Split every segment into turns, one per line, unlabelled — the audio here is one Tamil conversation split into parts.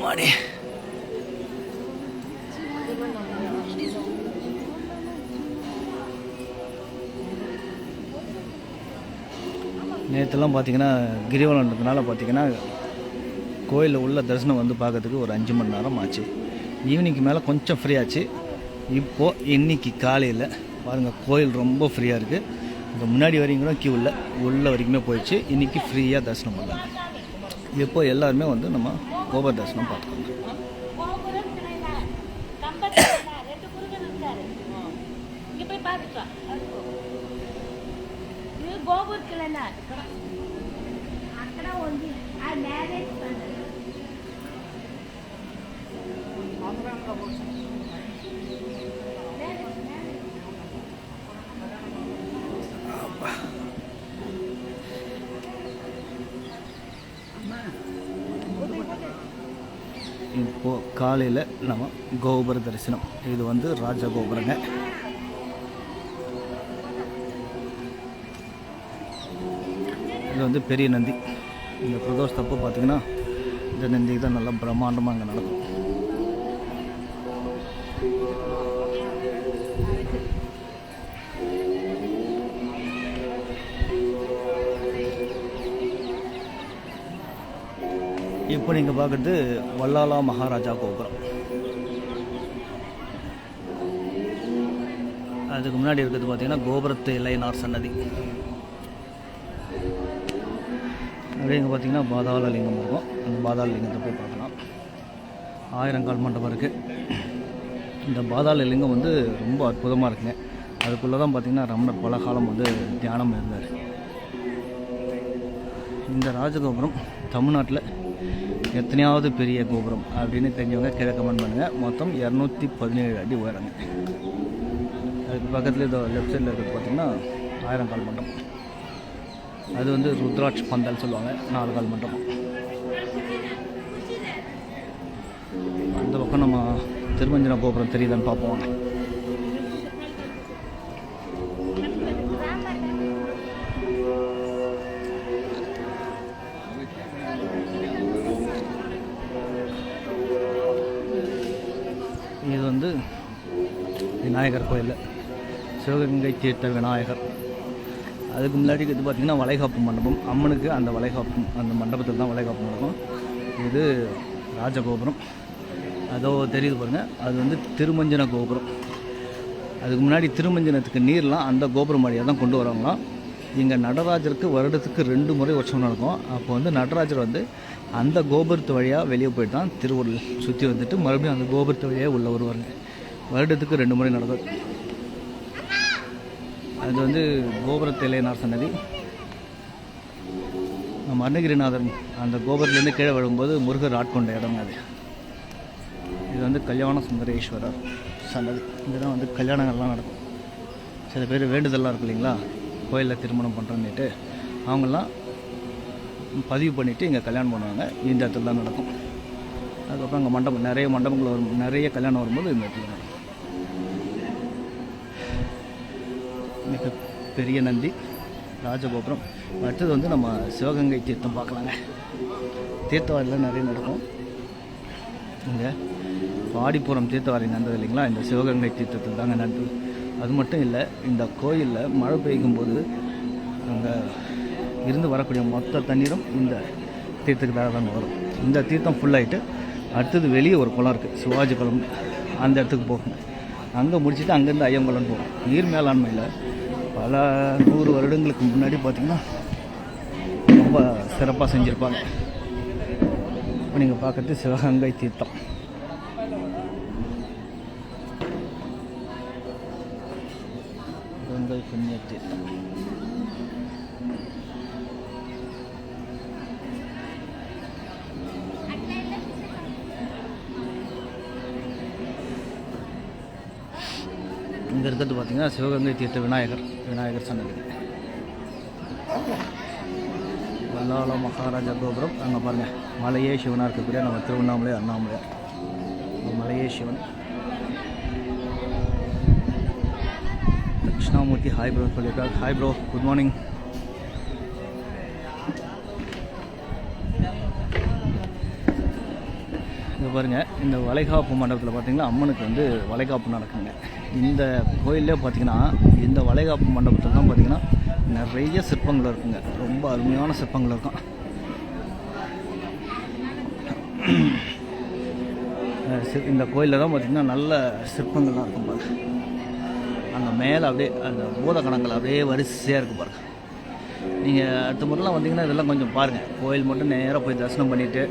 மாடி நேற்றுலாம் பார்த்தீங்கன்னா கிரிவலன்றதுனால பார்த்தீங்கன்னா கோயிலில் உள்ள தரிசனம் வந்து பார்க்கறதுக்கு ஒரு 5 மணி நேரம் ஆச்சு. ஈவினிங்க்கு மேலே கொஞ்சம் ஃப்ரீ ஆச்சு. இப்போது இன்றைக்கி காலையில் பாருங்கள் கோயில் ரொம்ப ஃப்ரீயாக இருக்குது. இந்த முன்னாடி வரைக்கும் கூட கியூ இல்லை, உள்ள வரைக்குமே போயிடுச்சு. இன்றைக்கி ஃப்ரீயாக தரிசனம் பண்ணலாம். இப்போ எல்லாருமே வந்து நம்ம கோபுர தரிசனம் பார்த்துக்கோங்க. இப்போது காலையில் நம்ம கோபுர தரிசனம். இது வந்து ராஜ கோபுரங்க. இது வந்து பெரிய நந்தி. இந்த பிரதோஷத்தப்போ பார்த்திங்கன்னா இந்த நந்திக்கு தான் நல்லா பிரம்மாண்டமாக அங்கே நடக்கும். இப்போ நீங்கள் பார்க்குறது வல்லாலா மகாராஜா கோபுரம். அதுக்கு முன்னாடி இருக்கிறது பார்த்திங்கன்னா கோபுரத்து இளையனார் சன்னதி. அப்படியே இங்கே பார்த்திங்கன்னா பாதாள லிங்கம் இருக்கும். அந்த பாதாள லிங்கத்தை போய் பார்க்கலாம். 1000 கால் மண்டபம் இருக்குது. இந்த பாதாள லிங்கம் வந்து ரொம்ப அற்புதமாக இருக்குங்க. அதுக்குள்ளே தான் பார்த்திங்கன்னா ரமணர் பல காலம் வந்து தியானம் இருந்தார். இந்த ராஜகோபுரம் தமிழ்நாட்டில் எத்தனையாவது பெரிய கோபுரம் அப்படின்னு தெரிஞ்சவங்க கீழே கமெண்ட் பண்ணுங்கள். மொத்தம் 217 அடி உயரங்க. அதுக்கு பக்கத்தில் இதோ லெஃப்ட் சைடில் இருக்கிறது பார்த்திங்கன்னா 1000 கால் மண்டபம். அது வந்து ருத்ராட்ச் பந்தல் சொல்லுவாங்க, 4 கால் மண்டபம். அந்த பக்கம் நம்ம திருமஞ்சன கோபுரம் தெரியுதான்னு பார்ப்போம். இது வந்து விநாயகர் கோயில், சிவகங்கை தீர்த்த விநாயகர். அதுக்கு முன்னாடி இது பார்த்திங்கன்னா வளைகாப்பு மண்டபம். அம்மனுக்கு அந்த வளைகாப்பு, அந்த மண்டபத்தில் தான் வளைகாப்பு நடக்கும். இது ராஜகோபுரம். அதோ தெரியுது பாருங்கள், அது வந்து திருமஞ்சன கோபுரம். அதுக்கு முன்னாடி திருமஞ்சனத்துக்கு நீர்லாம் அந்த கோபுரம் வழியாக தான் கொண்டு வருவாங்களாம். இங்கே நடராஜருக்கு வருடத்துக்கு 2 முறை உற்சவம் நடக்கும். அப்போ வந்து நடராஜர் வந்து அந்த கோபுரத்து வழியாக வெளியே போயிட்டு தான் திருவூரில் சுற்றி வந்துட்டு மறுபடியும் அந்த கோபுரத்து வழியாக உள்ளே வருவாங்க. வருடத்துக்கு 2 முறை நடக்கும். அது வந்து கோபுரத்து இளையனார் சன்னதி. நம்ம அருணகிரிநாதர் அந்த கோபுரத்துலேருந்து கீழே விழும்போது முருகர் ஆட்கொண்ட இடம் அது. இது வந்து கல்யாண சுந்தரேஸ்வரர் சன்னதி. இங்கே தான் வந்து கல்யாணங்கள்லாம் நடக்கும். சில பேர் வேண்டுதல்லாம் இருக்கும் இல்லைங்களா, கோயிலில் திருமணம் பண்ணுறோன்னுட்டு அவங்கெல்லாம் பதிவு பண்ணிவிட்டு இங்கே கல்யாணம் பண்ணுவாங்க. இந்த இடத்துல தான் நடக்கும். அதுக்கப்புறம் அங்கே மண்டபம், நிறைய மண்டபங்கள் வரும், நிறைய கல்யாணம் வரும்போது இந்த இடத்துல நடக்கும். மிக பெரிய நந்தி, ராஜகோபுரம். அடுத்தது வந்து நம்ம சிவகங்கை தீர்த்தம் பார்க்கலாங்க. தீர்த்தவாரியில் நிறைய நடக்கும். இங்கே பாடிப்புறம் தீர்த்தவாரி நடந்தது இல்லைங்களா, இந்த சிவகங்கை தீர்த்தத்தில் தாங்க நடந்தது. அது மட்டும் இல்லை, இந்த கோயிலில் மழை பெய்யும்போது அங்கே இருந்து வரக்கூடிய மொத்த தண்ணீரும் இந்த தீர்த்தத்துக்கு தான் வரும். இந்த தீர்த்தம் ஃபுல்லாகிட்டு அடுத்தது வெளியே ஒரு குளம் இருக்குது, சிவாஜி குளம். அந்த இடத்துக்கு போகும். அங்கே முடிச்சுட்டு அங்கேருந்து ஐயங்குளம்னு போகும். நீர் மேலாண்மையில் பல 100 வருடங்களுக்கு முன்னாடி பார்த்திங்கன்னா ரொம்ப சிறப்பாக செஞ்சுருப்பாங்க. இப்போ நீங்கள் பார்க்குறது சிவகங்கை தீர்த்தம். கங்கை புண்ணிய தீர்த்தம். இங்கே இருக்கிறது பார்த்திங்கன்னா சிவகங்கை தீர்த்த விநாயகர் சன்னதி. வல்லாள மகாராஜா கோபுரம். அங்கே பாருங்கள் மலையே சிவனாக இருக்கக்கூடிய நம்ம திருவண்ணாமலை அண்ணாமலையார். மலையே சிவன். தட்சிணாமூர்த்தி ஹாய் ப்ரோ சொல்லியிருக்காரு. Hi bro, good morning. இங்கே பாருங்கள், இந்த வளைகாப்பு மண்டபத்தில் பார்த்திங்கன்னா அம்மனுக்கு வந்து வளைகாப்பு நடக்குங்க. இந்த கோயிலே பார்த்திங்கன்னா இந்த வளைகாப்பு மண்டபத்தில் தான் பார்த்திங்கன்னா நிறைய சிற்பங்கள் இருக்குங்க. ரொம்ப அருமையான சிற்பங்கள் இருக்கும். இந்த கோயிலில் தான் பார்த்திங்கன்னா நல்ல சிற்பங்கள்லாம் இருக்கும் பாருங்க. அங்கே மேலே அப்படியே அந்த பூதகணங்கள் அப்படியே வரிசையாக இருக்குது பாருங்க. நீங்கள் அடுத்த முறைலாம் வந்தீங்கன்னா இதெல்லாம் கொஞ்சம் பாருங்கள். கோயில் மட்டும் நேராக போய் தரிசனம் பண்ணிவிட்டு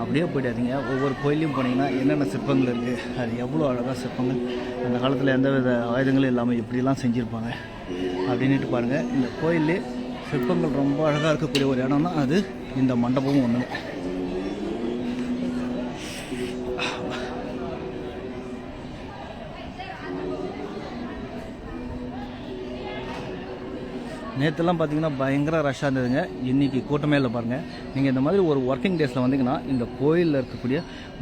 அப்படியே போய்டாதீங்க. ஒவ்வொரு கோயிலையும் போனீங்கன்னா என்னென்ன சிற்பங்கள் இருக்குது, அது எவ்வளோ அழகாக சிற்பங்கள், அந்த காலத்தில் எந்த வித ஆயுதங்களும் இல்லாமல் எப்படிலாம் செஞ்சுருப்பாங்க அப்படின்ட்டு பாருங்கள். இந்த கோயிலே சிற்பங்கள் ரொம்ப அழகாக இருக்கக்கூடிய ஒரு இடம்னா அது இந்த மண்டபமும் ஒன்று. நேற்றுலாம் பார்த்தீங்கன்னா பயங்கர ரஷ்ஷாக இருந்ததுங்க. இன்றைக்கி கூட்டமே இல்லை பாருங்கள். நீங்கள் இந்த மாதிரி ஒரு ஒர்க்கிங் டேஸில் வந்தீங்கன்னா இந்த கோயிலில் இருக்கக்கூடிய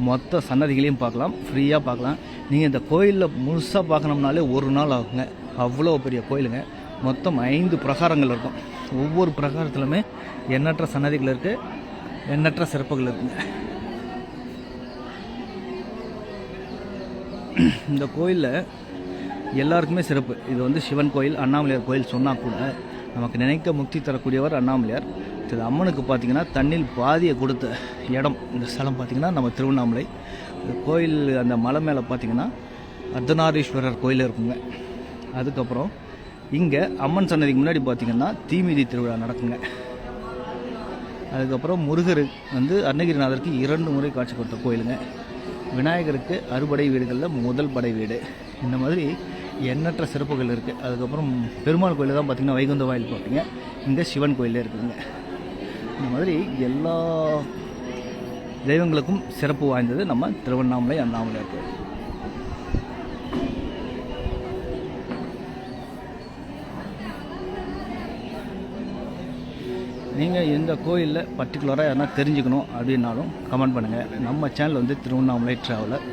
மொத்த சன்னதிகளையும் பார்க்கலாம், ஃப்ரீயாக பார்க்கலாம். நீங்கள் இந்த கோயிலில் முழுசாக பார்க்கணும்னாலே ஒரு நாள் ஆகுங்க. அவ்வளோ பெரிய கோயிலுங்க. மொத்தம் 5 பிரகாரங்கள் இருக்கும். ஒவ்வொரு பிரகாரத்துலையுமே எண்ணற்ற சன்னதிகள் இருக்குது, எண்ணற்ற சிறப்புகள் இருக்குங்க. இந்த கோயிலில் எல்லாருக்குமே சிறப்பு. இது வந்து சிவன் கோயில், அண்ணாமலையார் கோயில் சொன்னால் கூட நமக்கு நினைக்க முக்தி தரக்கூடியவர் அண்ணாமலையார். இது அம்மனுக்கு பார்த்திங்கன்னா தண்ணில் பாதியை கொடுத்த இடம் இந்த ஸ்தலம். பார்த்திங்கன்னா நம்ம திருவண்ணாமலை கோயில் அந்த மலை மேலே பார்த்திங்கன்னா அர்த்தநாரீஸ்வரர் கோயில் இருக்குங்க. அதுக்கப்புறம் இங்கே அம்மன் சன்னதிக்கு முன்னாடி பார்த்திங்கன்னா தீமிதி திருவிழா நடக்குங்க. அதுக்கப்புறம் முருகர் வந்து அருணகிரிநாதருக்கு 2 முறை காட்சி கொடுத்த கோயிலுங்க. விநாயகருக்கு அறுபடை வீடுகளில் முதல் படை வீடு. இந்த மாதிரி எண்ணற்ற சிறப்புகள் இருக்குது. அதுக்கப்புறம் பெருமாள் கோயிலில் தான் பார்த்திங்கன்னா வைகுந்த வாயில் பார்ப்பீங்க. இங்கே சிவன் கோயிலே இருக்குதுங்க. இந்த மாதிரி எல்லா தெய்வங்களுக்கும் சிறப்பு வாய்ந்தது நம்ம திருவண்ணாமலை அண்ணாமலையார் கோயில். நீங்கள் இந்த கோயிலில் பர்டிகுலராக எதனா தெரிஞ்சுக்கணும் அப்படின்னாலும் கமெண்ட் பண்ணுங்கள். நம்ம சேனல் வந்து திருவண்ணாமலை ட்ராவலர்.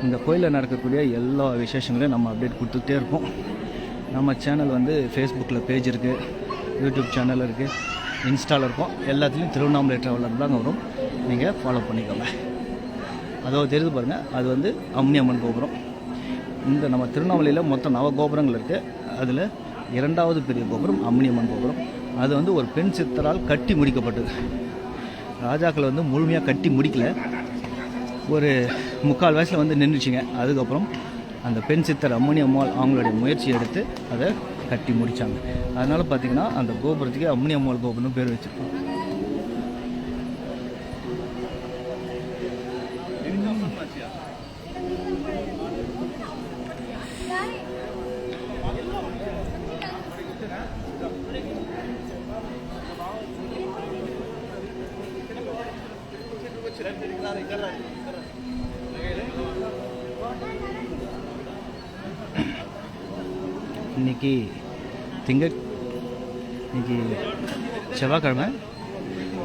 இந்த கோயிலில் நடக்கக்கூடிய எல்லா விசேஷங்களையும் நம்ம அப்டேட் கொடுத்துட்டே இருப்போம். நம்ம சேனல் வந்து ஃபேஸ்புக்கில் பேஜ் இருக்குது, யூடியூப் சேனல் இருக்குது, இன்ஸ்டாவில் இருக்கும். எல்லாத்துலேயும் திருவண்ணாமலை ட்ராவலர் தாங்க வரும். நீங்கள் ஃபாலோ பண்ணிக்கோங்க. அதோ தெரியுது பாருங்கள், அது வந்து அம்னி அம்மன் கோபுரம். இந்த நம்ம திருவண்ணாமலையில் மொத்தம் 9 கோபுரங்கள் இருக்குது. அதில் 2வது பெரிய கோபுரம் அம்னி அம்மன் கோபுரம். அது வந்து ஒரு பெண் சித்தரால் கட்டி முடிக்கப்பட்டது. ராஜாக்களை வந்து முழுமையாக கட்டி முடிக்கல, ஒரு 3/4 வயசில் வந்து நின்றுச்சுங்க. அதுக்கப்புறம் அந்த பெண் சித்தர் அம்மணி அம்மாள் அவங்களுடைய முயற்சி எடுத்து அதை கட்டி முடித்தாங்க. அதனால் பார்த்திங்கன்னா அந்த கோபுரத்துக்கு அம்மணி அம்மாள் கோபுரம்னு பேர் வச்சுருக்கோம். இன்னைக்கு செவ்வாய்க்கிழமை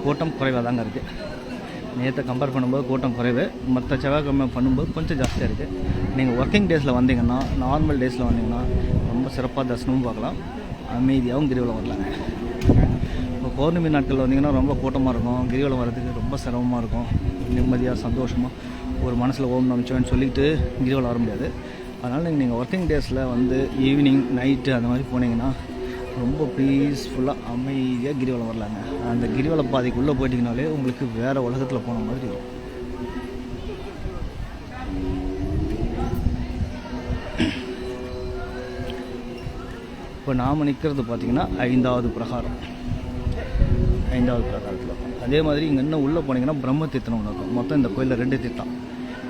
கூட்டம் குறைவாக தாங்க இருக்குது. நேற்றை கம்பேர் பண்ணும்போது கூட்டம் குறைவு, மற்ற செவ்வாய்க்கிழமை பண்ணும்போது கொஞ்சம் ஜாஸ்தியாக இருக்குது. நீங்கள் ஒர்க்கிங் டேஸில் வந்தீங்கன்னா, நார்மல் டேஸில் வந்தீங்கன்னா ரொம்ப சிறப்பாக தரிசனமும் பார்க்கலாம், அமைதியாகவும் கிரிவலம் வரலாங்க. இப்போ பௌர்ணமி நாட்களில் வந்தீங்கன்னா ரொம்ப கூட்டமாக இருக்கும். கிரிவலம் வர்றதுக்கு ரொம்ப சிரமமாக இருக்கும். நிம்மதியாக சந்தோஷமாக ஒரு மனசில் ஓம் நமச்சிவாயன்னு சொல்லிட்டு கிரிவலம் வர முடியாது. அதனால் நீங்கள் ஒர்க்கிங் டேஸில் வந்து ஈவினிங் நைட்டு அந்த மாதிரி போனீங்கன்னா ரொம்ப பீஸ்ஃபுல்லாக அமைதியாக கிரிவலம் வரலாங்க. அந்த கிரிவல பாதைக்குள்ளே போயிட்டிங்கனாலே உங்களுக்கு வேறு உலகத்தில் போன மாதிரி இருக்கும். இப்போ நாம் நிற்கிறது பார்த்திங்கன்னா 5வது பிரகாரம். 5வது பிரகாரத்தில் இருக்கும். அதே மாதிரி இங்கே இன்னும் உள்ளே போனீங்கன்னா பிரம்ம தீர்த்தம் ஒன்று இருக்கும். மொத்தம் இந்த கோயிலில் 2 தீர்த்தம்.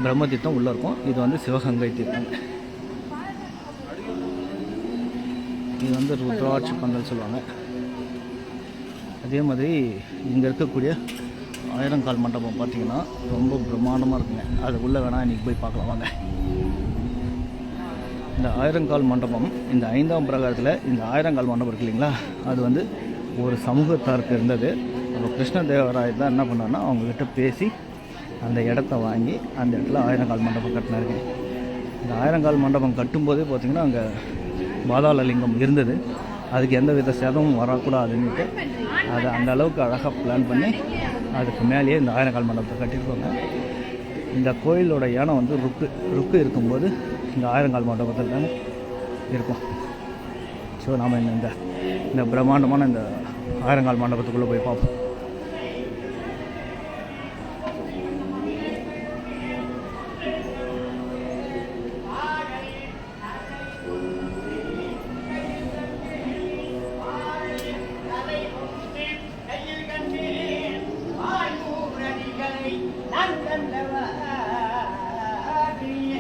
பிரம்ம தீர்த்தம் உள்ளே இருக்கும். இது வந்து சிவகங்கை தீர்த்தம். இது வந்து ருத்ராட்சி பந்தல் சொல்லுவாங்க. அதே மாதிரி இங்கே இருக்கக்கூடிய 1000 கால் மண்டபம் பார்த்திங்கன்னா ரொம்ப பிரம்மாண்டமாக இருக்குங்க. அது உள்ளே வேணால் இன்றைக்கி போய் பார்க்கலாம் வாங்க. இந்த ஆயிரங்கால் மண்டபம், இந்த 5ஆம் பிரகாரத்தில் இந்த ஆயிரங்கால் மண்டபம் இருக்கு இல்லைங்களா, அது வந்து ஒரு சமூகத்தாருக்கு இருந்தது. அப்போ கிருஷ்ணதேவராயர் தான் என்ன பண்ணார்னா அவங்கக்கிட்ட பேசி அந்த இடத்த வாங்கி அந்த இடத்துல ஆயிரங்கால் மண்டபம் கட்டினாருங்க. இந்த ஆயிரங்கால் மண்டபம் கட்டும்போதே பார்த்திங்கன்னா அங்கே பாதாள லிங்கம் இருந்தது. அதுக்கு எந்த வித சேதமும் வரக்கூடாதுன்னுட்டு அதை அந்த அளவுக்கு அழகாக பிளான் பண்ணி அதுக்கு மேலேயே இந்த ஆயிரங்கால் மண்டபத்தை கட்டியிருப்பாங்க. இந்த கோயிலோட யானை வந்து ருக்கு இருக்கும்போது இந்த ஆயிரங்கால் மண்டபத்தில் தானே இருக்கும். ஸோ நாம் இந்த பிரம்மாண்டமான இந்த ஆயிரங்கால் மண்டபத்துக்குள்ளே போய் பார்ப்போம்.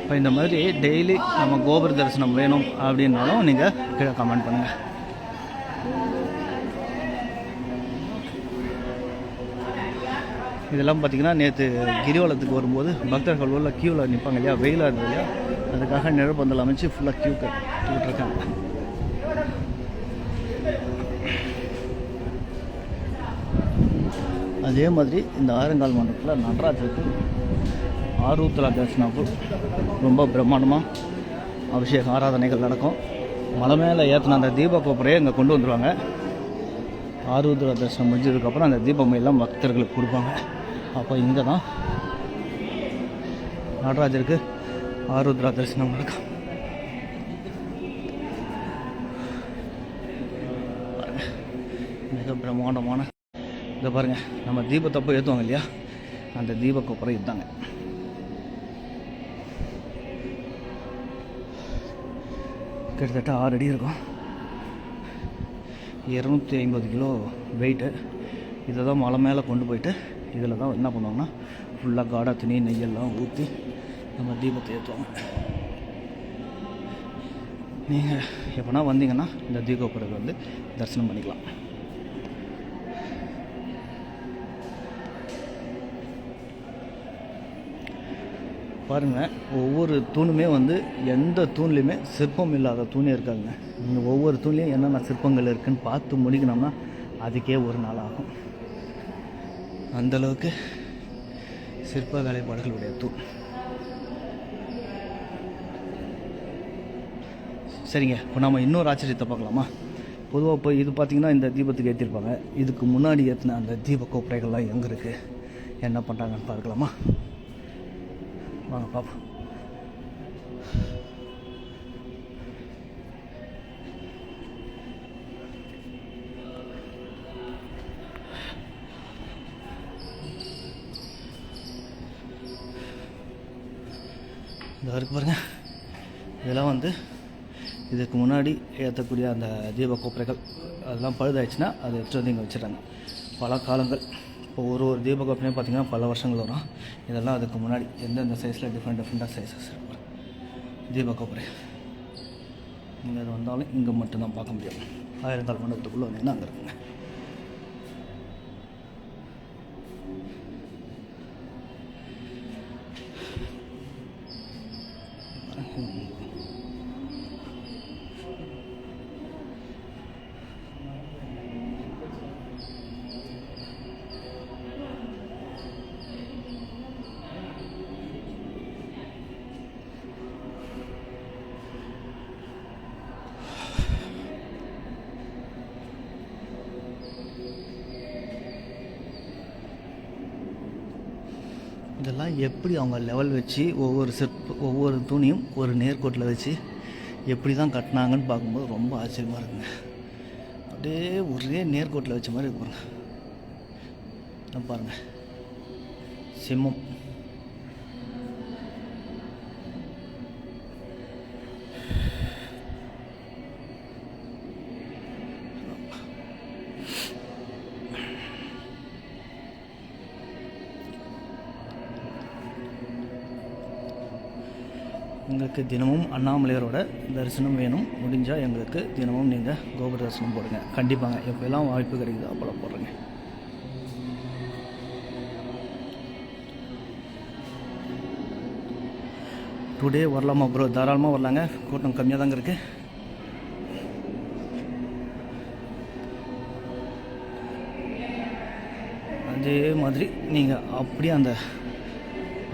இப்போ இந்த மாதிரி டெய்லி நம்ம கோபுர தரிசனம் வேணும் அப்படின்னாலும் நீங்கள் கீழே கமெண்ட் பண்ணுங்கள். இதெல்லாம் பார்த்திங்கன்னா நேற்று கிரிவலத்துக்கு வரும்போது பக்தர்கள் உள்ள க்யூவில் நிற்பாங்க இல்லையா, வெயிலாக இருந்தது இல்லையா, அதுக்காக நிழற்பந்தல் அமைச்சு ஃபுல்லாக க்யூ கட்டிருக்காங்க. அதே மாதிரி இந்த ஆயிரங்கால் மண்டபத்தில் நடராஜருக்கு ஆருத்ரா தரிசனம் ரொம்ப பிரம்மாண்டமாக அபிஷேக ஆராதனைகள் நடக்கும். மலை மேலே ஏற்றின அந்த தீப கோப்புரையை இங்கே கொண்டு வந்துடுவாங்க. ஆருத்ரா தரிசனம் முடிஞ்சதுக்கப்புறம் அந்த தீபம் எல்லாம் பக்தர்களுக்கு கொடுப்பாங்க. அப்போ இங்கே தான் நடராஜருக்கு ஆருத்ரா தரிசனம் நடக்கும். மிக பிரம்மாண்டமான இதை பாருங்கள், நம்ம தீபத்தப்போ ஏற்றுவாங்க இல்லையா, அந்த தீப கோப்புரை இதுதாங்க. கிட்டத்தட்ட 6 அடி இருக்கும், 250 கிலோ வெயிட்டு. இதை தான் மலை மேலே கொண்டு போயிட்டு இதில் தான் என்ன பண்ணுவாங்கன்னா ஃபுல்லாக காடா துணி நெய்யெல்லாம் ஊற்றி நம்ம தீபத்தை ஏற்றுவாங்க. நீங்கள் எப்போனா வந்தீங்கன்னா இந்த தீபோப்புறத்தை வந்து தரிசனம் பண்ணிக்கலாம். பாருங்கள், ஒவ்வொரு தூணுமே வந்து எந்த தூண்லேயுமே சிற்பம் இல்லாத தூணே இருக்காதுங்க. இங்கே ஒவ்வொரு தூண்லேயும் என்னென்ன சிற்பங்கள் இருக்குதுன்னு பார்த்து முடிக்கணும்னா அதுக்கே ஒரு நாள் ஆகும். அந்தளவுக்கு சிற்ப வேலைப்பாடுகளுடைய தூண். சரிங்க, இப்போ நம்ம இன்னொரு ஆச்சரியத்தை பார்க்கலாமா? பொதுவாக இப்போ இது பார்த்திங்கன்னா இந்த தீபத்துக்கு ஏற்றிருப்பாங்க. இதுக்கு முன்னாடி ஏற்றின அந்த தீப கோப்பரைகள்லாம் எங்கே இருக்குது, என்ன பண்ணுறாங்கன்னு பார்க்கலாமா? வாங்க பார்ப்போம். இந்த இருக்கு பாருங்கள், இதெல்லாம் வந்து இதுக்கு முன்னாடி ஏற்றக்கூடிய அந்த தீப கோப்பரைகள் அதெல்லாம் பழுதாயிடுச்சுன்னா அதை எடுத்துகிட்டு வந்து இங்கே வச்சுட்டாங்க. பல காலங்கள், இப்போ ஒரு தீப கோப்பரையும் பார்த்திங்கன்னா பல வருஷங்கள் வரும். இதெல்லாம் அதுக்கு முன்னாடி எந்தெந்த சைஸில் டிஃப்ரெண்ட்டாக சைஸஸ் இருக்கும் தீப கோப்பரை. நீங்கள் அது வந்தாலும் இங்கே மட்டும்தான் பார்க்க முடியும். ஆயிரங்கால் மண்டபத்துக்குள்ளே வந்தீங்கன்னா அங்கே இருக்குங்க. இதெல்லாம் எப்படி அவங்க லெவல் வச்சு ஒவ்வொரு துணியும் ஒரு நேர்கோட்டில் வச்சு எப்படி தான் கட்டினாங்கன்னு பார்க்கும்போது ரொம்ப ஆச்சரியமாக இருக்குங்க. அப்படியே ஒரே நேர்கோட்டில் வச்ச மாதிரி இருப்பாங்க. பாருங்கள், சிம்மம் எங்களுக்கு தினமும் அண்ணாமலையாரோட தரிசனம் வேணும். முடிஞ்சால் எங்களுக்கு தினமும் நீங்கள் கோபுர தரிசனம் போடுங்க. கண்டிப்பாங்க, எப்போல்லாம் வாய்ப்பு கிடைக்குதோ அப்போல்லாம் போடுறேங்க. டுடே வரலாமா ப்ரோ? தாராளமாக வரலாங்க, கூட்டம் கம்மியாக தாங்க இருக்குது. அதே மாதிரி நீங்கள் அப்படியே அந்த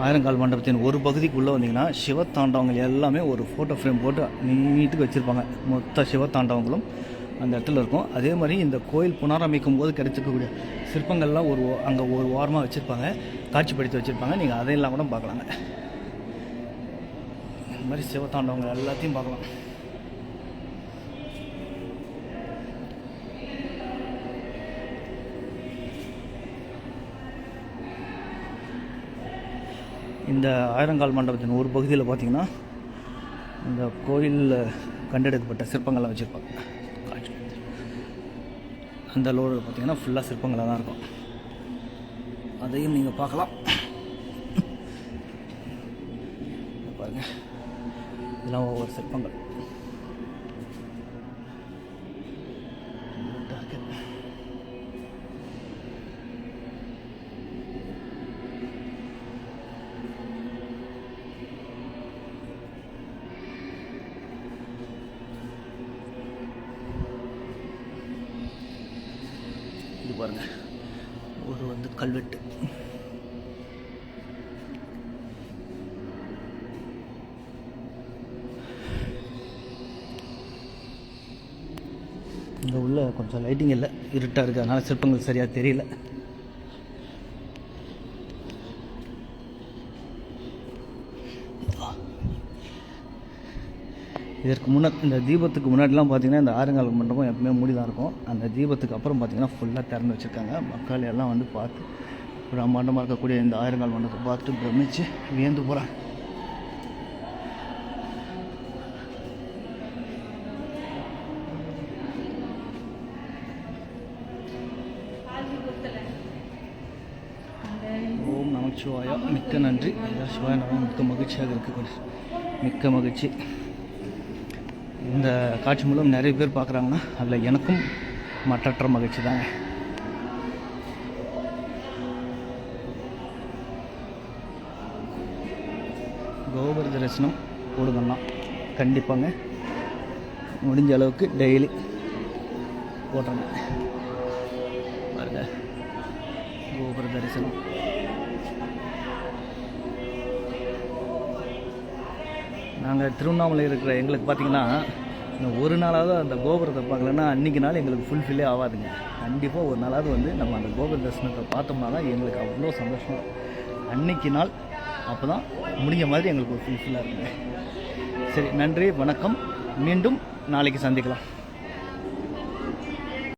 ஆயிரங்கால் மண்டபத்தின் ஒரு பகுதிக்குள்ளே வந்தீங்கன்னா சிவத்தாண்டவங்கள் எல்லாமே ஒரு ஃபோட்டோ ஃப்ரேம் போட்டு நீட்டுக்கு வச்சுருப்பாங்க. மொத்த சிவத்தாண்டவங்களும் அந்த இடத்துல இருக்கும். அதே மாதிரி இந்த கோயில் புனரமைக்கும் போது கிடைச்சிருக்கக்கூடிய சிற்பங்கள்லாம் அங்கே ஒரு வாரமாக வச்சுருப்பாங்க, காட்சிப்படுத்தி வச்சுருப்பாங்க. நீங்கள் அதையெல்லாம் கூட பார்க்கலாங்க. இந்த மாதிரி சிவத்தாண்டவங்க எல்லாத்தையும் பார்க்கலாம். இந்த ஆயிரங்கால் மண்டபத்தின் ஒரு பகுதியில் பார்த்திங்கன்னா இந்த கோயிலில் கண்டெடுக்கப்பட்ட சிற்பங்கள்லாம் வச்சுருப்பாங்க. அந்த லோடு பார்த்திங்கன்னா ஃபுல்லாக சிற்பங்களாக தான் இருக்கும். அதையும் நீங்கள் பார்க்கலாம். பாருங்கள், இதெல்லாம் ஒவ்வொரு சிற்பங்கள். இது பாருங்கள், ஒரு கல்வெட்டு. இங்கே உள்ள கொஞ்சம் லைட்டிங் இல்லை, இருட்டாக இருக்குது, அதனால் சிற்பங்கள் சரியாக தெரியல. இதற்கு இந்த தீபத்துக்கு முன்னாடிலாம் பார்த்திங்கன்னா இந்த ஆயிரங்கால் மண்டபம் எப்பவுமே மூடி தான் இருக்கும். அந்த தீபத்துக்கு அப்புறம் பார்த்திங்கன்னா ஃபுல்லாக திறந்து வச்சுருக்காங்க. மக்கள் எல்லாம் வந்து பார்த்து பிரம்மாண்டமாக இருக்கக்கூடிய இந்த ஆயிரங்கால் மண்டபத்தை பார்த்துட்டு பிரமிச்சு வியந்து போகிறாங்க. ஓம் நமச்சிவாயா, மிக்க நன்றி. சிவாய நம்ம மிக்க மகிழ்ச்சியாக இருக்குது, மிக்க மகிழ்ச்சி. இந்த காட்சி மூலம் நிறைய பேர் பார்க்குறாங்கன்னா அதில் எனக்கும் மற்றற்ற மகிழ்ச்சி தாங்க. கோபுர தரிசனம் போடுங்கன்னா கண்டிப்பாங்க, முடிஞ்ச அளவுக்கு டெய்லி போடுறாங்க. பாருங்க, கோபுர தரிசனம். நாங்கள் திருவண்ணாமலை இருக்கிற எங்களுக்கு பார்த்திங்கன்னா ஒரு நாளாவது அந்த கோபுரத்தை பார்க்கலன்னா அன்றைக்கி நாள் எங்களுக்கு ஃபுல்ஃபில்லே ஆகாதுங்க. கண்டிப்பாக ஒரு நாளாவது வந்து நம்ம அந்த கோபுர தரிசனத்தை பார்த்தோம்னா தான் எங்களுக்கு அவ்வளோ சந்தோஷம். அன்றைக்கி நாள் அப்போ தான் முடிஞ்ச மாதிரி எங்களுக்கு ஒரு ஃபுல்ஃபில்லாக இருக்குங்க. சரி, நன்றி, வணக்கம். மீண்டும் நாளைக்கு சந்திக்கலாம்.